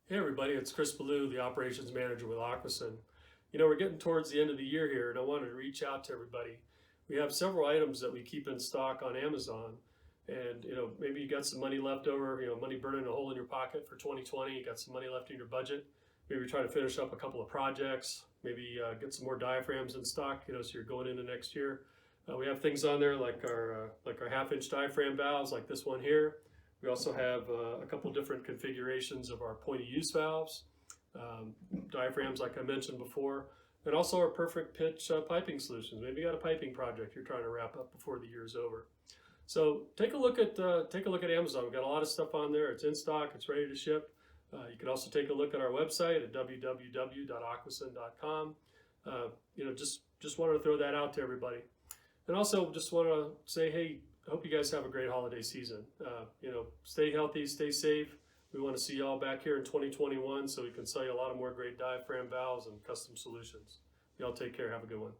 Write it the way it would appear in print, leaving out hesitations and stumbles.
Hey everybody, it's Chris Ballou, the operations manager with Aquasyn. We're getting towards the end of the year here, and I wanted to reach out to everybody. We have several items that we keep in stock on Amazon, and maybe you got some money left over, money burning a hole in your pocket for 2020. You got some money left in your budget. Maybe you're trying to finish up a couple of projects. Maybe get some more diaphragms in stock, so you're going into next year. We have things on there like our half-inch diaphragm valves, like this one here. We also have a couple different configurations of our point of use valves, diaphragms like I mentioned before, and also our perfect pitch piping solutions. Maybe you got a piping project you're trying to wrap up before the year is over. So take a look at Amazon. We've got a lot of stuff on there. It's in stock. It's ready to ship. You can also take a look at our website at www.aquasyn.com. Just wanted to throw that out to everybody, and also just want to say, hey, I hope you guys have a great holiday season. Stay healthy, stay safe. We want to see y'all back here in 2021 so we can sell you a lot of more great diaphragm valves and custom solutions. Y'all take care. Have a good one.